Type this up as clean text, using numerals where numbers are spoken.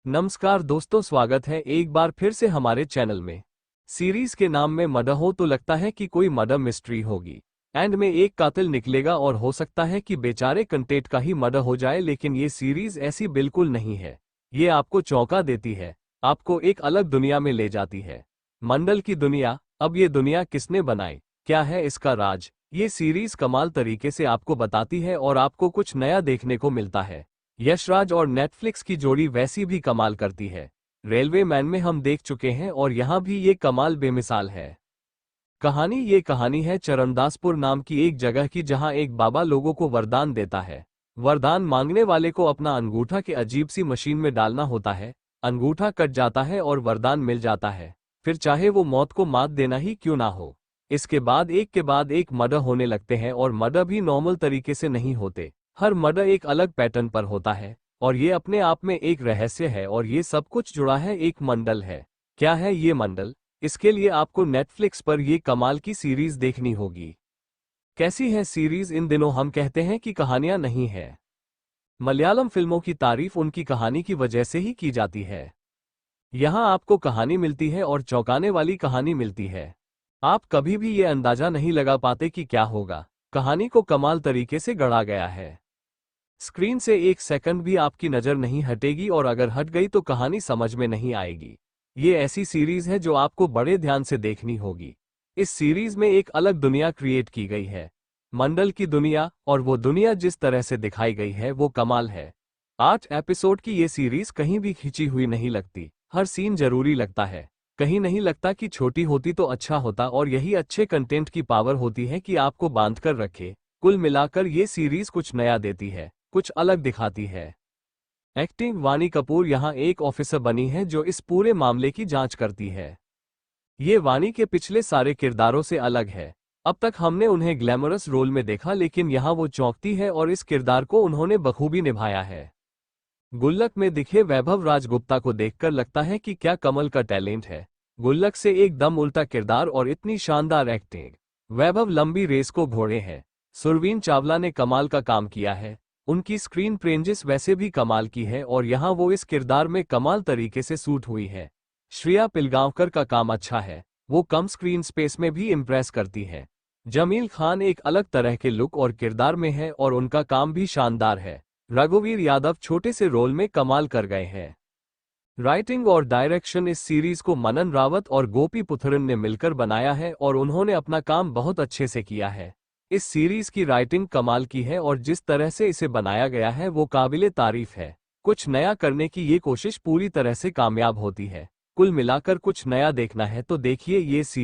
नमस्कार दोस्तों, स्वागत है एक बार फिर से हमारे चैनल में। सीरीज के नाम में मर्डर हो तो लगता है कि कोई मर्डर मिस्ट्री होगी। एंड में एक कातिल निकलेगा और हो सकता है कि बेचारे कंटेंट का ही मर्डर हो जाए, लेकिन ये सीरीज ऐसी बिल्कुल नहीं है। ये आपको चौंका देती है, आपको एक अलग दुनिया में ले जाती है। मंडल की दुनिया। अब ये दुनिया किसने बनाई, क्या है इसका राज, ये सीरीज कमाल तरीके से आपको बताती है और आपको कुछ नया देखने को मिलता है। यशराज और नेटफ्लिक्स की जोड़ी वैसी भी कमाल करती है। रेलवे मैन में हम देख चुके हैं और यहाँ भी ये कमाल बेमिसाल है। ये कहानी है चरणदासपुर नाम की एक जगह की, जहाँ एक बाबा लोगों को वरदान देता है। वरदान मांगने वाले को अपना अंगूठा के अजीब सी मशीन में डालना होता है। अंगूठा कट जाता है और वरदान मिल जाता है, फिर चाहे वो मौत को मात देना ही क्यों ना हो। इसके बाद एक मर्डर होने लगते हैं और मर्डर भी नॉर्मल तरीके से नहीं होते। हर मर्डर एक अलग पैटर्न पर होता है और ये अपने आप में एक रहस्य है, और ये सब कुछ जुड़ा है एक मंडल है। क्या है ये मंडल? इसके लिए आपको नेटफ्लिक्स पर ये कमाल की सीरीज देखनी होगी। कैसी है सीरीज? इन दिनों हम कहते हैं कि कहानियां नहीं है। मलयालम फिल्मों की तारीफ उनकी कहानी की वजह से ही की जाती है। यहाँ आपको कहानी मिलती है और चौंकाने वाली कहानी मिलती है। आप कभी भी ये अंदाजा नहीं लगा पाते कि क्या होगा। कहानी को कमाल तरीके से गढ़ा गया है। स्क्रीन से एक सेकंड भी आपकी नज़र नहीं हटेगी, और अगर हट गई तो कहानी समझ में नहीं आएगी। ये ऐसी सीरीज है जो आपको बड़े ध्यान से देखनी होगी। इस सीरीज में एक अलग दुनिया क्रिएट की गई है, मंडल की दुनिया, और वो दुनिया जिस तरह से दिखाई गई है वो कमाल है। 8 एपिसोड की ये सीरीज कहीं भी खिंची हुई नहीं लगती। हर सीन जरूरी लगता है। कहीं नहीं लगता कि छोटी होती तो अच्छा होता, और यही अच्छे कंटेंट की पावर होती है कि आपको बांध कर रखे। कुल मिलाकर ये सीरीज कुछ नया देती है, कुछ अलग दिखाती है। एक्टिंग: वाणी कपूर यहाँ एक ऑफिसर बनी है जो इस पूरे मामले की जांच करती है। ये वाणी के पिछले सारे किरदारों से अलग है। अब तक हमने उन्हें ग्लैमरस रोल में देखा, लेकिन यहाँ वो चौंकती है और इस किरदार को उन्होंने बखूबी निभाया है। गुल्लक में दिखे वैभव राजगुप्ता को देखकर लगता है कि क्या कमल का टैलेंट है। गुल्लक से एकदम उल्टा किरदार और इतनी शानदार एक्टिंग। वैभव लंबी रेस को घोड़े हैं। सुरवीन चावला ने कमाल का काम किया है। उनकी स्क्रीन प्रेजेंस वैसे भी कमाल की है और यहाँ वो इस किरदार में कमाल तरीके से सूट हुई है। श्रेया पिलगांवकर का काम अच्छा है, वो कम स्क्रीन स्पेस में भी इम्प्रेस करती है। जमील खान एक अलग तरह के लुक और किरदार में है और उनका काम भी शानदार है। रघुवीर यादव छोटे से रोल में कमाल कर गए हैं। राइटिंग और डायरेक्शन: इस सीरीज को मनन रावत और गोपी पुथरन ने मिलकर बनाया है और उन्होंने अपना काम बहुत अच्छे से किया है। इस सीरीज की राइटिंग कमाल की है और जिस तरह से इसे बनाया गया है वो काबिले तारीफ है। कुछ नया करने की ये कोशिश पूरी तरह से कामयाब होती है। कुल मिलाकर कुछ नया देखना है तो देखिए ये सीरीज।